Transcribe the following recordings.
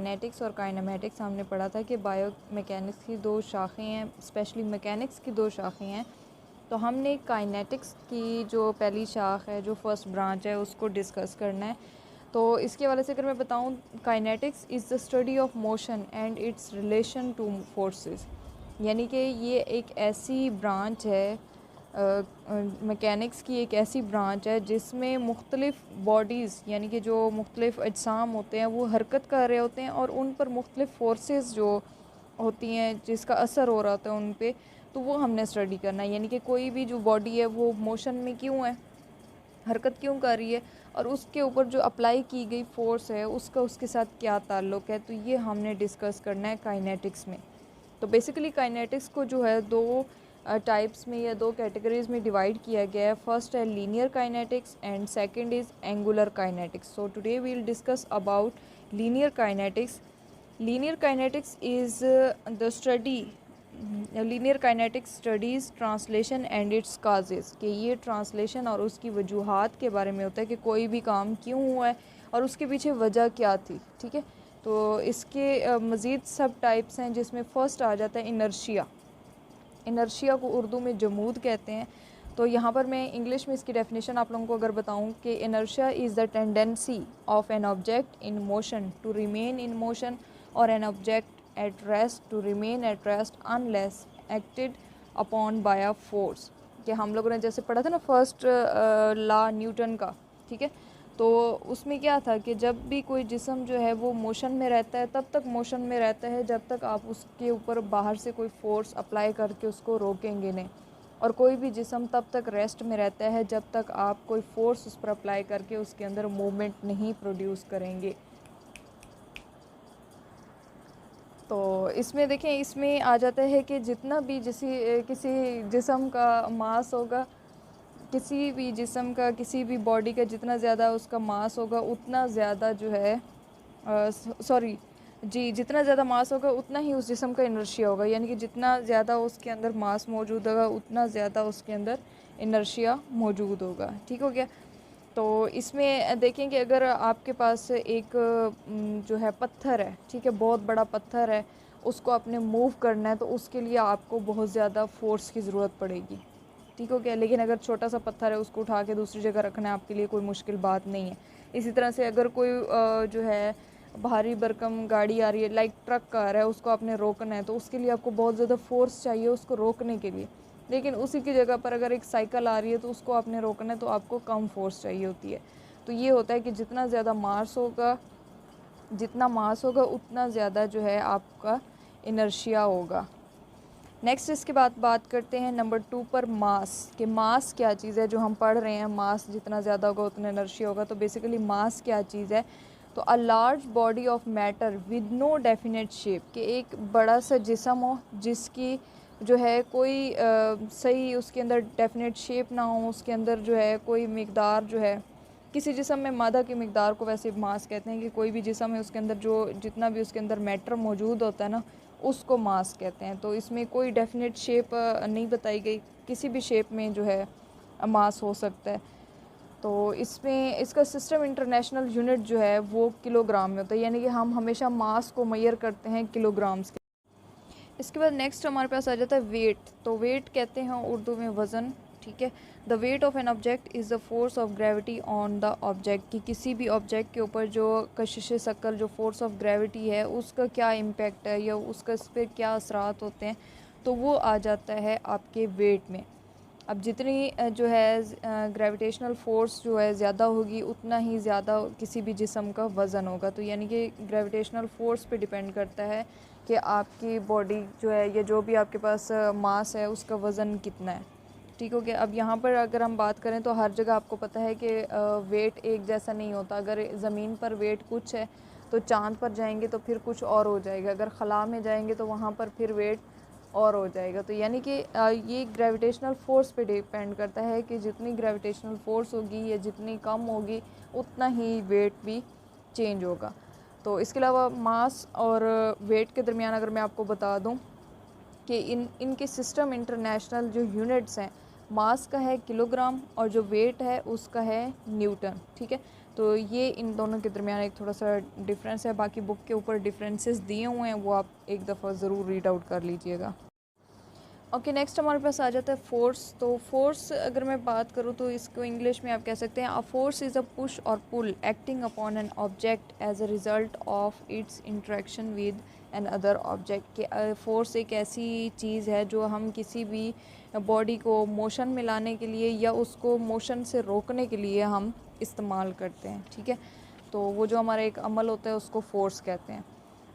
Kinetics और kinematics हमने पढ़ा था कि बायो मैकेनिक्स की दो शाखें हैं, स्पेशली मैकेनिक्स की दो शाखें हैं। तो हमने काइनेटिक्स की जो पहली शाख है, जो फर्स्ट ब्रांच है, उसको डिस्कस करना है। तो इसके हवाले से अगर मैं बताऊं, kinetics is the study of motion and it's relation two forces, यानी कि ये एक ऐसी ब्रांच है, मैकेनिक्स की एक ऐसी ब्रांच है जिसमें मुख्तलिफ़ बॉडीज़ यानी कि जो मुख्तलिफ़ अजसाम होते हैं वो हरकत कर रहे होते हैं और उन पर मुख्तलिफ़ फोर्सेस जो होती हैं जिसका असर हो रहा होता है उन पे, तो वो हमने स्टडी करना है। यानी कि कोई भी जो बॉडी है वो मोशन में क्यों है, हरकत क्यों कर रही है, और उसके ऊपर जो अप्लाई की गई फ़ोर्स है उसका उसके साथ क्या ताल्लुक़ है, तो ये हमने डिस्कस करना है काइनेटिक्स में। तो बेसिकली काइनेटिक्स को जो है दो टाइप्स में या दो कैटेगरीज़ में डिवाइड किया गया है। फर्स्ट है linear kinetics and second is angular kinetics. So today we will discuss about linear kinetics. Linear kinetics is the study, linear kinetics studies translation and its causes, कि ये ट्रांसलेशन और उसकी वजूहात के बारे में होता है कि कोई भी काम क्यों हुआ है और उसके पीछे वजह क्या थी। ठीक है, तो इसके मज़ीद सब टाइप्स हैं जिसमें फ़र्स्ट आ जाता है इनर्शिया। इनर्शिया को उर्दू में जमूद कहते हैं। तो यहाँ पर मैं इंग्लिश में इसकी डेफिनेशन आप लोगों को अगर बताऊँ कि inertia is the tendency of an object in motion to remain in motion और an object at rest to remain at rest unless acted upon by a force. कि हम लोगों ने जैसे पढ़ा था ना फर्स्ट लॉ न्यूटन का, ठीक है, तो उसमें क्या था कि जब भी कोई जिस्म जो है वो मोशन में रहता है तब तक मोशन में रहता है जब तक आप उसके ऊपर बाहर से कोई फ़ोर्स अप्लाई करके उसको रोकेंगे नहीं, और कोई भी जिस्म तब तक रेस्ट में रहता है जब तक आप कोई फ़ोर्स उस पर अप्लाई करके उसके अंदर मूवमेंट नहीं प्रोड्यूस करेंगे। तो इसमें देखें, इसमें आ जाता है कि जितना भी किसी जिस्म का मास होगा, किसी भी जिस्म का, किसी भी बॉडी का जितना ज़्यादा उसका मास होगा उतना ज़्यादा जो है जितना ज़्यादा मास होगा उतना ही उस जिस्म का इनर्शिया होगा। यानी कि जितना ज़्यादा उसके अंदर मास मौजूद होगा उतना ज़्यादा उसके अंदर इनर्शिया मौजूद होगा। ठीक हो गया। तो इसमें देखें कि अगर आपके पास एक जो है पत्थर है, ठीक है, बहुत बड़ा पत्थर है, उसको आपने मूव करना है तो उसके लिए आपको बहुत ज़्यादा फ़ोर्स की ज़रूरत पड़ेगी। ठीक हो गया। लेकिन अगर छोटा सा पत्थर है उसको उठा के दूसरी जगह रखना है आपके लिए कोई मुश्किल बात नहीं है। इसी तरह से अगर कोई जो है भारी भरकम गाड़ी आ रही है, लाइक ट्रक आ रहा है, उसको आपने रोकना है तो उसके लिए आपको बहुत ज़्यादा फोर्स चाहिए उसको रोकने के लिए। लेकिन उसी की जगह पर अगर एक साइकिल आ रही है तो उसको आपने रोकना है तो आपको कम फोर्स चाहिए होती है। तो ये होता है कि जितना ज़्यादा मास होगा उतना ज़्यादा जो है आपका इनर्शिया होगा। नेक्स्ट इसके बाद बात करते हैं नंबर 2 पर, मास। कि मास क्या चीज़ है, जो हम पढ़ रहे हैं मास जितना ज़्यादा होगा उतना इनर्शिया होगा। तो बेसिकली मास क्या चीज़ है, तो a large body of matter with no definite shape, कि एक बड़ा सा जिस्म हो जिसकी जो है कोई सही उसके अंदर डेफिनेट शेप ना हो, उसके अंदर जो है कोई मिकदार जो है, किसी जिस्म में मादा की मिकदार को वैसे मास कहते हैं कि कोई भी जिस्म है उसके अंदर जो जितना भी उसके अंदर मैटर मौजूद होता है ना उसको मास कहते हैं। तो इसमें कोई डेफिनेट शेप नहीं बताई गई, किसी भी शेप में जो है मास हो सकता है। तो इसमें इसका सिस्टम इंटरनेशनल यूनिट जो है वो किलोग्राम में होता है, यानी कि हम हमेशा मास को मेजर करते हैं किलोग्राम्स के। इसके बाद नेक्स्ट हमारे पास आ जाता है वेट। तो वेट कहते हैं उर्दू में वज़न। ठीक है, the weight of an object is the force of gravity on the object, कि किसी भी ऑब्जेक्ट के ऊपर जो कशिश शक्ल जो फोर्स ऑफ ग्रेविटी है उसका क्या इम्पेक्ट है या उसका इस पर क्या असरात होते हैं, तो वो आ जाता है आपके वेट में। अब जितनी जो है ग्रेविटेशनल फ़ोर्स जो है ज़्यादा होगी उतना ही ज़्यादा किसी भी जिस्म का वज़न होगा। तो यानी कि ग्रेविटेशनल फ़ोर्स पे डिपेंड करता है कि आपकी बॉडी जो है या जो भी आपके पास मास है उसका वज़न कितना है। ठीक हो गया। अब यहाँ पर अगर हम बात करें तो हर जगह आपको पता है कि वेट एक जैसा नहीं होता। अगर ज़मीन पर वेट कुछ है तो चाँद पर जाएंगे तो फिर कुछ और हो जाएगा, अगर ख़ला में जाएंगे तो वहाँ पर फिर वेट और हो जाएगा। तो यानी कि ये ग्रेविटेशनल फ़ोर्स पे डिपेंड करता है कि जितनी ग्रेविटेशनल फ़ोर्स होगी या जितनी कम होगी उतना ही वेट भी चेंज होगा। तो इसके अलावा मास और वेट के दरमियान अगर मैं आपको बता दूं कि इनके सिस्टम इंटरनेशनल जो यूनिट्स हैं, मास का है किलोग्राम और जो वेट है उसका है न्यूटन। ठीक है, तो ये इन दोनों के दरमियान एक थोड़ा सा डिफरेंस है। बाकी बुक के ऊपर डिफरेंसेस दिए हुए हैं, वो आप एक दफ़ा ज़रूर रीड आउट कर लीजिएगा। ओके, नेक्स्ट हमारे पास आ जाता है फोर्स। तो फोर्स अगर मैं बात करूँ तो इसको इंग्लिश में आप कह सकते हैं, a force is a push और pull acting upon an object as a result of its interaction with another object. के फोर्स एक ऐसी चीज़ है जो हम किसी भी बॉडी को मोशन में लाने के लिए या उसको मोशन से रोकने के लिए हम इस्तेमाल करते हैं, ठीक है। तो वो जो हमारा एक अमल होता है उसको फोर्स कहते हैं।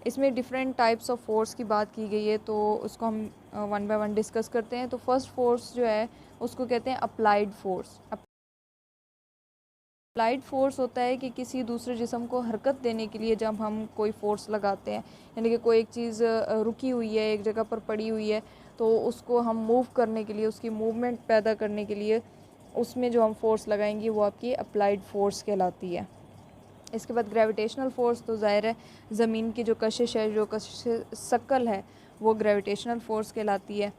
इसमें डिफरेंट टाइप्स ऑफ फोर्स की बात की गई है, तो उसको हम वन बाय वन डिस्कस करते हैं। तो फर्स्ट फोर्स जो है उसको कहते हैं अप्लाइड फोर्स। अप्लाइड फोर्स होता है कि किसी दूसरे जिस्म को हरकत देने के लिए जब हम कोई फोर्स लगाते हैं, यानी कि कोई एक चीज़ रुकी हुई है, एक जगह पर पड़ी हुई है, तो उसको हम मूव करने के लिए, उसकी मूवमेंट पैदा करने के लिए उसमें जो हम फोर्स लगाएंगे वो आपकी अप्लाइड फोर्स कहलाती है। इसके बाद ग्रेविटेशनल फोर्स, तो ज़ाहिर है ज़मीन की जो कशिश है, जो कशिश शकल है, वो ग्रेविटेशनल फोर्स कहलाती है।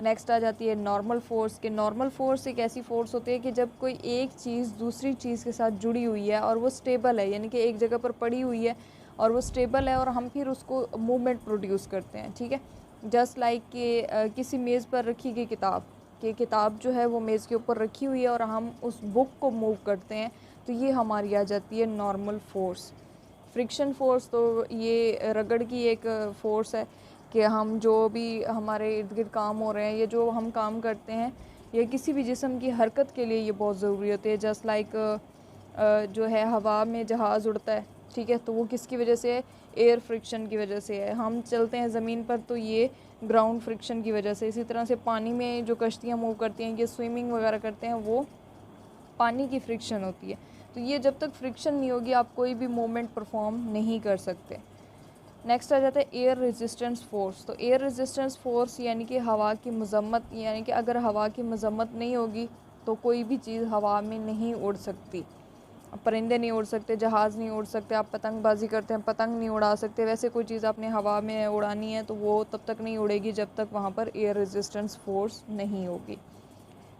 नेक्स्ट आ जाती है नॉर्मल फोर्स। के नॉर्मल फोर्स एक ऐसी फोर्स होती है कि जब कोई एक चीज़ दूसरी चीज़ के साथ जुड़ी हुई है और वो स्टेबल है, यानी कि एक जगह पर पड़ी हुई है और वो स्टेबल है और हम फिर उसको मूवमेंट प्रोड्यूस करते हैं, ठीक है। जस्ट लाइक कि किसी मेज़ पर रखी गई किताब जो है वो मेज़ के ऊपर रखी हुई है और हम उस बुक को मूव करते हैं, तो ये हमारी आ जाती है नॉर्मल फोर्स। फ्रिक्शन फोर्स, तो ये रगड़ की एक फ़ोर्स है कि हम जो भी हमारे इर्द गिर्द काम हो रहे हैं, ये जो हम काम करते हैं, ये किसी भी जिस्म की हरकत के लिए ये बहुत ज़रूरी होती है। जस्ट लाइक जो है हवा में जहाज़ उड़ता है, ठीक है, तो वो किसकी वजह से है? एयर फ्रिक्शन की वजह से है। हम चलते हैं ज़मीन पर तो ये ग्राउंड फ्रिक्शन की वजह से। इसी तरह से पानी में जो कश्तियाँ मूव करती हैं, ये स्विमिंग वगैरह करते हैं, वो पानी की फ्रिक्शन होती है। तो ये जब तक फ्रिक्शन नहीं होगी आप कोई भी मूवमेंट परफॉर्म नहीं कर सकते। नेक्स्ट आ जाता है एयर रेजिस्टेंस फोर्स। तो एयर रेजिस्टेंस फोर्स यानी कि हवा की मज़म्मत, यानी कि अगर हवा की मज़म्मत नहीं होगी तो कोई भी चीज़ हवा में नहीं उड़ सकती। परिंदे नहीं उड़ सकते, जहाज़ नहीं उड़ सकते, आप पतंगबाजी करते हैं, पतंग नहीं उड़ा सकते। वैसे कोई चीज़ आपने हवा में उड़ानी है तो वो तब तक नहीं उड़ेगी जब तक वहाँ पर एयर रेजिस्टेंस फोर्स नहीं होगी।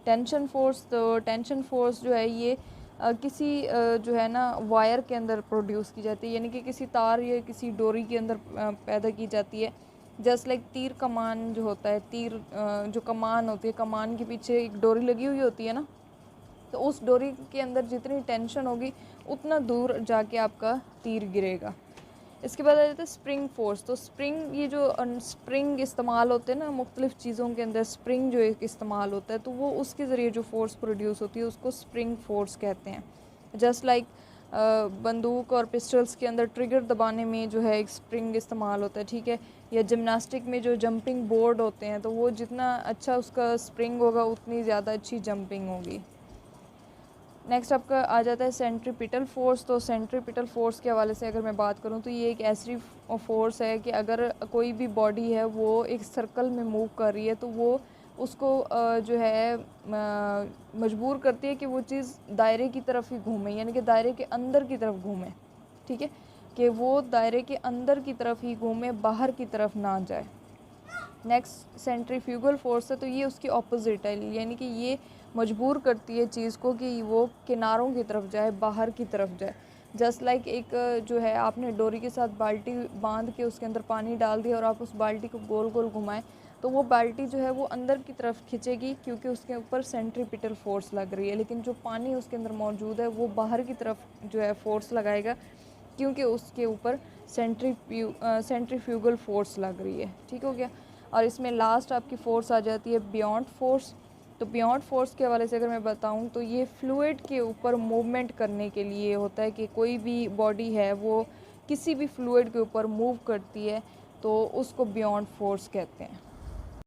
टेंशन फोर्स, तो टेंशन फोर्स जो है ये किसी जो है ना वायर के अंदर प्रोड्यूस की जाती है, यानी कि किसी तार या किसी डोरी के अंदर पैदा की जाती है। जस्ट लाइक तीर कमान जो होता है, तीर जो कमान होती है, कमान के पीछे एक डोरी लगी हुई होती है ना, तो उस डोरी के अंदर जितनी टेंशन होगी उतना दूर जाके आपका तीर गिरेगा। इसके बाद आ जाता है स्प्रिंग फोर्स। तो स्प्रिंग, ये जो स्प्रिंग इस्तेमाल होते हैं ना मुख्तलिफ़ चीज़ों के अंदर, स्प्रिंग जो एक इस्तेमाल होता है, तो वो उसके ज़रिए जो फोर्स प्रोड्यूस होती है उसको स्प्रिंग फोर्स कहते हैं। जस्ट लाइक बंदूक और पिस्टल्स के अंदर ट्रिगर दबाने में जो है एक स्प्रिंग इस्तेमाल होता है, ठीक है। या जिमनास्टिक में जो जंपिंग बोर्ड होते हैं, तो वो जितना अच्छा उसका स्प्रिंग होगा उतनी ज़्यादा अच्छी जंपिंग होगी। नेक्स्ट आपका आ जाता है सेंट्रीपिटल फोर्स। तो सेंट्रीपिटल फोर्स के हवाले से अगर मैं बात करूं तो ये एक ऐसी फोर्स है कि अगर कोई भी बॉडी है वो एक सर्कल में मूव कर रही है तो वो उसको जो है मजबूर करती है कि वो चीज़ दायरे की तरफ ही घूमे, यानी कि दायरे के अंदर की तरफ घूमे, ठीक है, कि वो दायरे के अंदर की तरफ ही घूमे, बाहर की तरफ ना जाए। नेक्स्ट सेंट्रीफ्यूगल फोर्स है, तो ये उसकी ऑपोजिट है, यानी कि ये मजबूर करती है चीज़ को कि वो किनारों की तरफ जाए, बाहर की तरफ जाए। जस्ट लाइक एक जो है आपने डोरी के साथ बाल्टी बांध के उसके अंदर पानी डाल दिया और आप उस बाल्टी को गोल गोल घुमाएं, तो वो बाल्टी जो है वो अंदर की तरफ खिंचेगी क्योंकि उसके ऊपर सेंट्रीपिटल फोर्स लग रही है। लेकिन जो पानी उसके अंदर मौजूद है वो बाहर की तरफ जो है फोर्स लगाएगा क्योंकि उसके ऊपर सेंट्रीफ्यूगल फोर्स लग रही है, ठीक हो गया। और इसमें लास्ट आपकी फ़ोर्स आ जाती है बियॉन्ड फोर्स। तो बियॉन्ड फोर्स के हवाले से अगर मैं बताऊं तो ये फ्लूइड के ऊपर मूवमेंट करने के लिए होता है कि कोई भी बॉडी है वो किसी भी फ्लूइड के ऊपर मूव करती है तो उसको बियॉन्ड फोर्स कहते हैं।